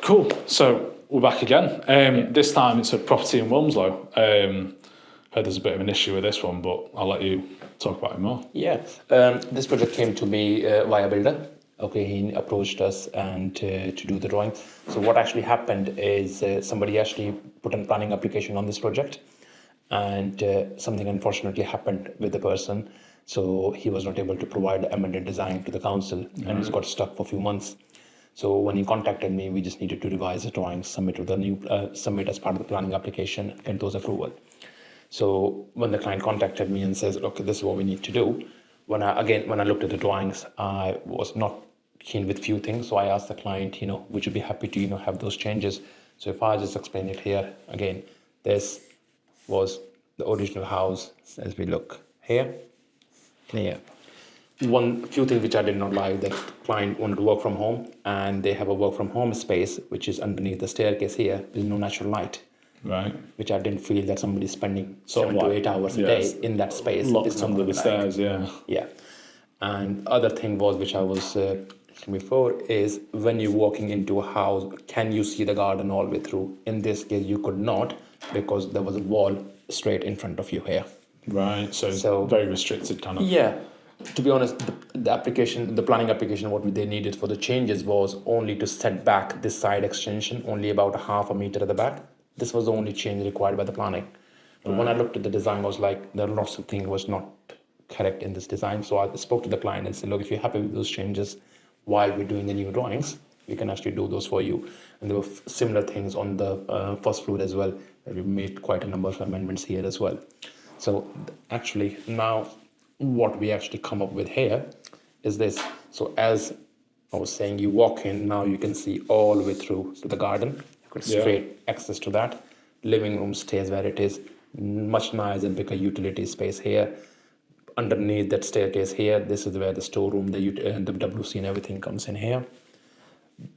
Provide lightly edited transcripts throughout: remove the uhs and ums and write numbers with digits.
Cool. So we're back again. This time it's a property in Wilmslow. Heard there's a bit of an issue with this one, but I'll let you talk about it more. Yeah, this project came to me via builder. Okay, he approached us and to do the drawing. So what actually happened is somebody actually put a planning application on this project, and something unfortunately happened with the person. So he was not able to provide the amended design to the council, and he's got stuck for a few months. So when he contacted me, we just needed to revise the drawings, submit to the new submit as part of the planning application, get those approval. So when the client contacted me and says, "Okay, this is what we need to do," when I looked at the drawings, I was not keen with few things. So I asked the client, would you be happy to have those changes? So if I just explain it here again, this was the original house as we look here and here. One few things which I did not like, that client wanted to work from home, and they have a work from home space which is underneath the staircase here with no natural light. Right. Which I didn't feel that somebody's spending 7 to 8 hours a day in that space. Locked under the stairs, yeah. Yeah. And other thing was, which I was before, is when you're walking into a house, can you see the garden all the way through? In this case, you could not, because there was a wall straight in front of you here. Right. So very restricted kind of. Yeah. To be honest, the planning application, what they needed for the changes was only to set back this side extension, only about 0.5 meter at the back. This was the only change required by the planning. But when I looked at the design, I was like, there are lots of things was not correct in this design. So I spoke to the client and said, look, if you're happy with those changes while we're doing the new drawings, we can actually do those for you. And there were similar things on the first floor as well. We made quite a number of amendments here as well. So actually now what we actually come up with here is this. So as I was saying, you walk in, now you can see all the way through to the garden. Straight access to that. Living room stays where it is. Much nicer and bigger utility space here. Underneath that staircase here, this is where the storeroom, the WC and everything comes in here.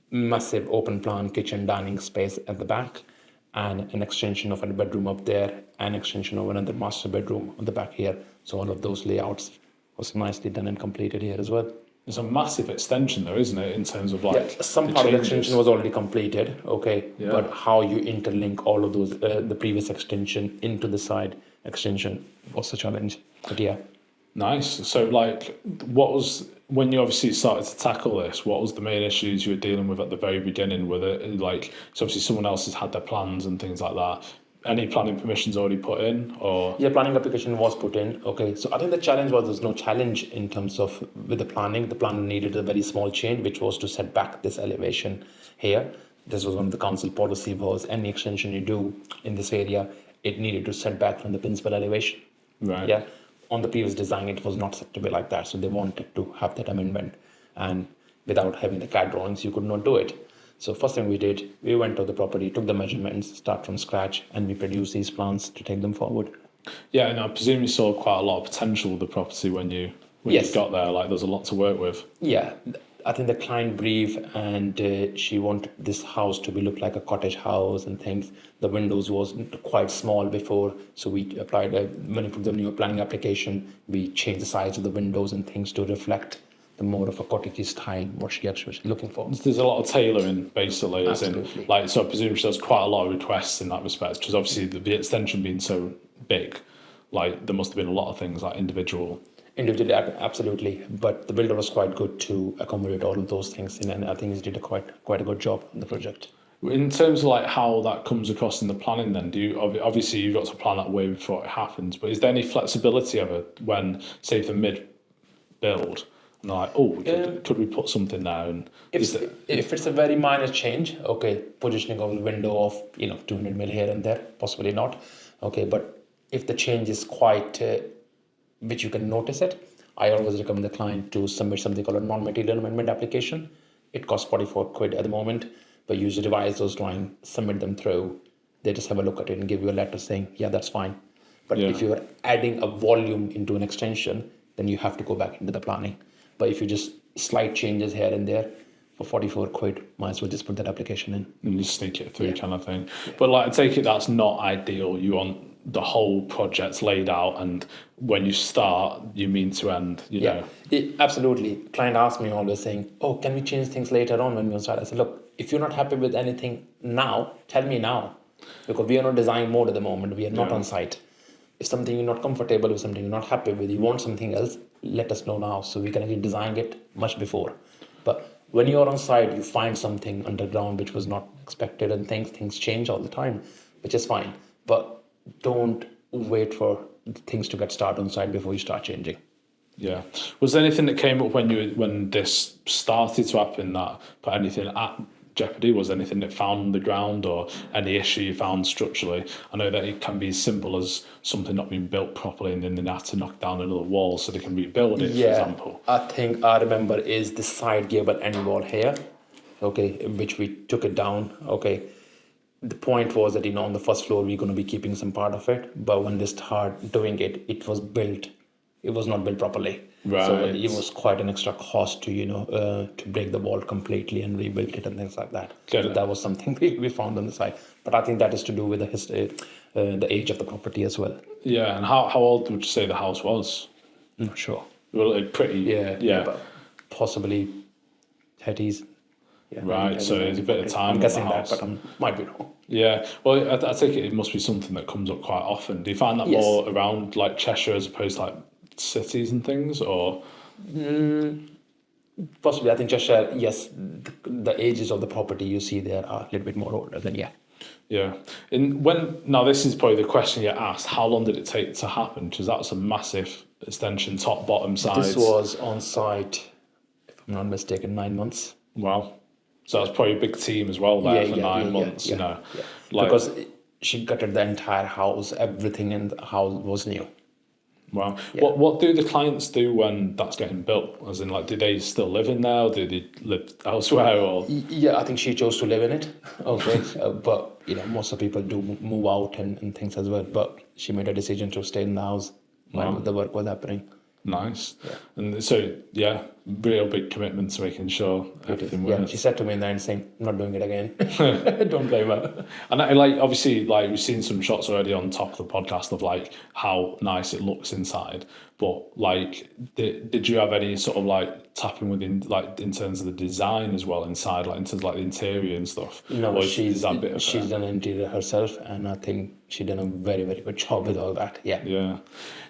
Massive open plan kitchen dining space at the back, and an extension of a bedroom up there, and extension of another master bedroom on the back here. So all of those layouts was nicely done and completed here as well. It's a massive extension though, isn't it, in terms of some part of the extension was already completed, but how you interlink all of those, the previous extension into the side extension was a challenge, but yeah. Nice. So what was, when you obviously started to tackle this, what was the main issues you were dealing with at the very beginning with it? So obviously someone else has had their plans and things like that. Any planning permissions already put in, or? Yeah, planning application was put in. So I think the challenge was there's no challenge in terms of with the planning. The plan needed a very small change, which was to set back this elevation here. This was one of the council policy was any extension you do in this area, it needed to set back from the principal elevation. Right. Yeah. On the previous design, it was not set to be like that. So they wanted to have that amendment, and without having the CAD drawings, you could not do it. So first thing we did, we went to the property, took the measurements, start from scratch, and we produced these plans to take them forward. Yeah, and I presume you saw quite a lot of potential with the property when you got there. There's a lot to work with. Yeah, I think the client brief, and she wanted this house to look like a cottage house and things. The windows was quite small before, so we applied when we put the new planning application, we changed the size of the windows and things to reflect the more of a cottage style, what she's looking for. There's a lot of tailoring, basically. Absolutely. So I presume she has quite a lot of requests in that respect, because obviously the extension being so big, there must have been a lot of things individually, absolutely. But the builder was quite good to accommodate all of those things, and I think he did quite a good job on the project. In terms of how that comes across in the planning, then obviously you've got to plan that way before it happens. But is there any flexibility ever when, say, for mid-build? And they're like, could we put something there? And if it's a very minor change, positioning of the window of 200 mil here and there, possibly not. But if the change is quite, which you can notice it, I always recommend the client to submit something called a non-material amendment application. It costs 44 quid at the moment, but you just revise those drawings, submit them through. They just have a look at it and give you a letter saying, yeah, that's fine. But if you're adding a volume into an extension, then you have to go back into the planning. But if you just slight changes here and there, for 44 quid, might as well just put that application in. And just sneak it through kind of thing. Yeah. But I take it that's not ideal. You want the whole project's laid out, and when you start, you mean to end. You know. Absolutely. Client asked me always saying, "Oh, can we change things later on when we start?" I said, "Look, if you're not happy with anything now, tell me now, because we are not design mode at the moment. We are not on site. If something you're not comfortable with, something you're not happy with, you want something else, let us know now so we can actually design it much before." But when you're on site, you find something underground which was not expected, and things change all the time, which is fine. But don't wait for things to get started on site before you start changing. Yeah. Was there anything that came up when this started to happen that put anything at jeopardy? Was there anything that found on the ground, or any issue you found structurally? I know that it can be as simple as something not being built properly, and then they have to knock down another wall so they can rebuild it, for example. I think I remember is the side gable end wall here, okay, in which we took it down, okay. The point was that, on the first floor, we're going to be keeping some part of it, but when they start doing it, it was not built properly. Right. So it was quite an extra cost to, to break the wall completely and rebuild it and things like that. So that was something we found on the site. But I think that is to do with the history, the age of the property as well. Yeah, and how old would you say the house was? Not sure. Well, pretty. Yeah, but possibly 30s. Yeah, right, so there's a bit of time. I'm guessing that, but I might be wrong. Yeah, well, I think it must be something that comes up quite often. Do you find that more around like Cheshire as opposed to like cities and things, or? Possibly, I think Cheshire, yes, the ages of the property you see there are a little bit more older than, Yeah. And now this is probably the question you asked, how long did it take to happen? Because that's a massive extension, top, bottom, sides. This was on site, if I'm not mistaken, 9 months. Wow. So that's probably a big team as well there for 9 months, you know. Yeah. Like, because she gutted the entire house, everything in the house was new. Wow. Yeah. What do the clients do when that's getting built? As in, like, do they still live in there, or do they live elsewhere? Or? Yeah, I think she chose to live in it. Okay. But, most of the people do move out and things as well. But she made a decision to stay in the house while the work was happening. Nice. Yeah. And so, real big commitment to making sure everything works. Yeah, she said to me in the end saying, "I'm not doing it again." Don't blame her. And obviously, we've seen some shots already on top of the podcast of how nice it looks inside. But did you have any sort of tapping within in terms of the design as well inside, in terms of the interior and stuff? No, she's done interior herself, and I think she done a very, very good job with all that. Yeah. Yeah.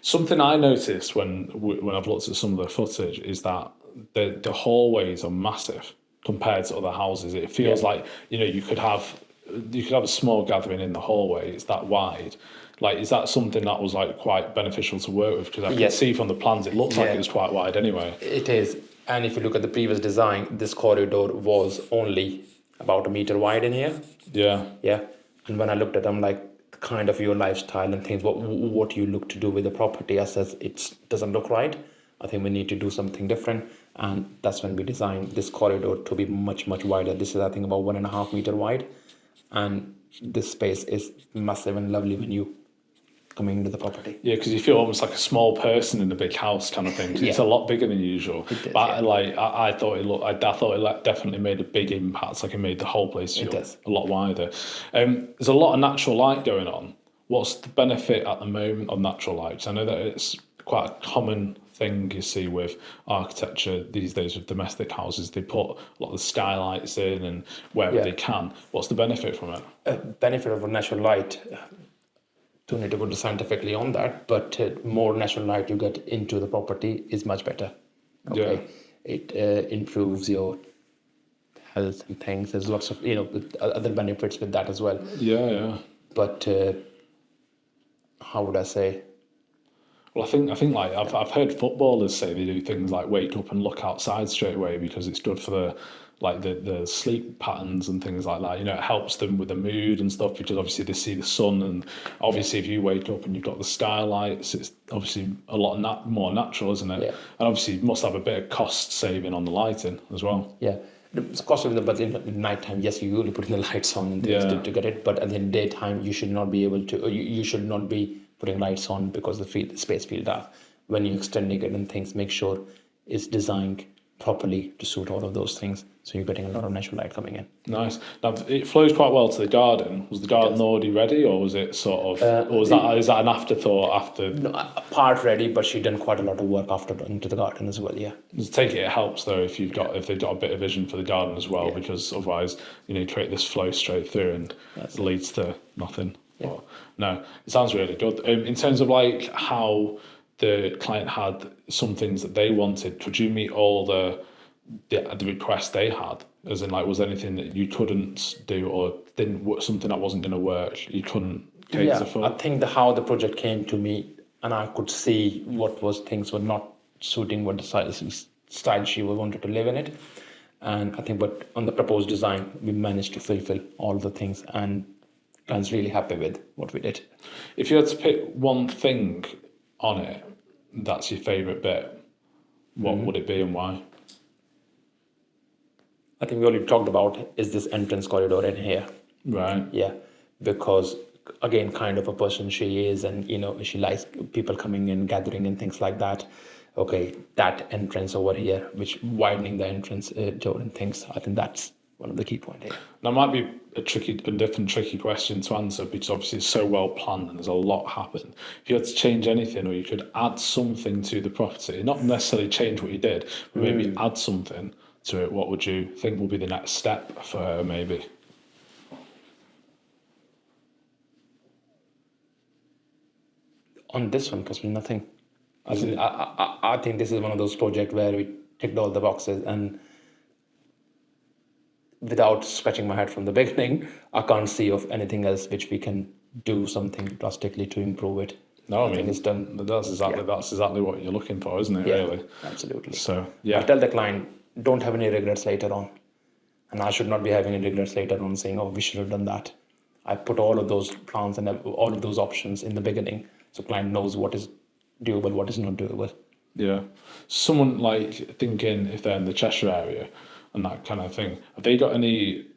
Something I noticed when I've looked at some of the footage is that the hallways are massive compared to other houses. It feels like you could have a small gathering in the hallway. It's that wide. Is that something that was quite beneficial to work with? Because I can see from the plans it looks like it was quite wide anyway. It is, and if you look at the previous design, this corridor was only about 1 meter wide in here. Yeah. Yeah, and when I looked at them, kind of your lifestyle and things, what you look to do with the property, I says it doesn't look right. I think we need to do something different, and that's when we designed this corridor to be much, much wider. This is, I think, about 1.5 meter wide, and this space is massive and lovely when you coming into the property. Yeah, because you feel almost like a small person in a big house kind of thing. It's a lot bigger than usual. It is, but I thought it definitely made a big impact. It made the whole place feel a lot wider. There's a lot of natural light going on. What's the benefit at the moment of natural light? 'Cause I know that it's quite a common thing you see with architecture these days with domestic houses. They put a lot of the skylights in and wherever they can. What's the benefit from it? Benefit of a natural light. Don't need to go scientifically on that, but more natural light you get into the property is much better. Okay, it improves your health and things. There's lots of other benefits with that as well. Yeah. But how would I say? Well, I think I've heard footballers say they do things like wake up and look outside straight away because it's good for the sleep patterns and things like that. It helps them with the mood and stuff because obviously they see the sun, and obviously if you wake up and you've got the skylights, it's obviously a lot more natural, isn't it? Yeah. And obviously you must have a bit of cost saving on the lighting as well. Yeah. It's cost of but in night time, yes, you will put the lights on to get it, but in the daytime you should not be able to, or you should not be putting lights on because the space feels dark. When you're extending it and things, make sure it's designed properly to suit all of those things. So you're getting a lot of natural light coming in. Nice. Now it flows quite well to the garden. Was the garden already ready, or was it sort of, or is that an afterthought after? No, a part ready, but she done quite a lot of work after into the garden as well. Yeah. I take it helps though if they've got a bit of vision for the garden as well, because otherwise you create this flow straight through and it leads to nothing. Yeah. But no, it sounds really good. In terms of like how the client had some things that they wanted, could you meet all the requests they had? As in, like, was there anything that you couldn't do, or something that wasn't going to work you couldn't cater for? I think how the project came to me, and I could see what things were not suiting what the style she wanted to live in it. And I think, but on the proposed design, we managed to fulfill all the things, and I was really happy with what we did. If you had to pick one thing on it that's your favourite bit, what would it be and why? I think we already talked about is this entrance corridor in here. Right. Yeah, because again, kind of a person she is, and she likes people coming in, gathering and things like that. Okay, that entrance over here, which widening the entrance door and things, I think that's one of the key points here. Now, might be a different tricky question to answer, because obviously it's so well planned and there's a lot happened. If you had to change anything, or you could add something to the property, not necessarily change what you did, but maybe add something to it, what would you think will be the next step for her, maybe? On this one, possibly nothing. I think this is one of those projects where we ticked all the boxes, and without scratching my head from the beginning, I can't see of anything else which we can do something drastically to improve it. No, I mean, think it's done. That's exactly what you're looking for, isn't it? Yeah, really. absolutely. So yeah, I tell the client, don't have any regrets later on, and I should not be having any regrets later on saying, oh, we should have done that. I put all of those plans and all of those options in the beginning, so client knows what is doable, what is not doable. Yeah. Someone like thinking if they're in the Cheshire area and that kind of thing, have they got any?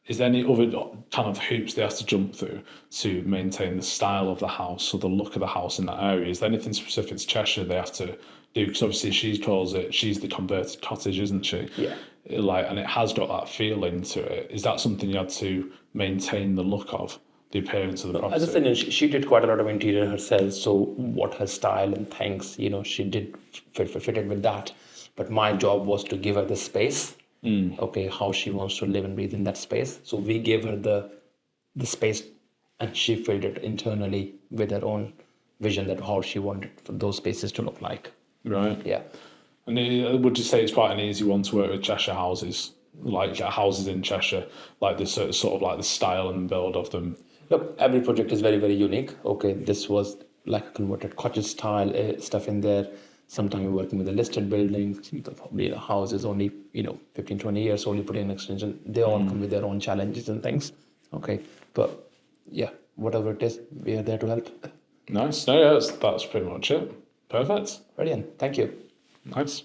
Is there any other kind of hoops they have to jump through to maintain the style of the house or the look of the house in that area? Is there anything specific to Cheshire they have to do? Because obviously she's the converted cottage, isn't she? Yeah. And it has got that feeling to it. Is that something you had to maintain the look of, the appearance of the property? As I said, she did quite a lot of interior herself, so what her style and things, she did fitted with that. But my job was to give her the space. Okay, how she wants to live and breathe in that space. So we gave her the space, and she filled it internally with her own vision that how she wanted for those spaces to look like. Right. Yeah. And would you say it's quite an easy one to work with Cheshire houses, like houses in Cheshire, like the sort of like the style and build of them? Look, every project is very, very unique. Okay, this was like a converted cottage style stuff in there. Sometimes you're working with a listed building, probably the house is only 15, 20 years only put in extension. They all come with their own challenges and things. Okay, but yeah, whatever it is, we are there to help. Nice. No, yeah, that's pretty much it. Perfect. Brilliant. Thank you. Nice.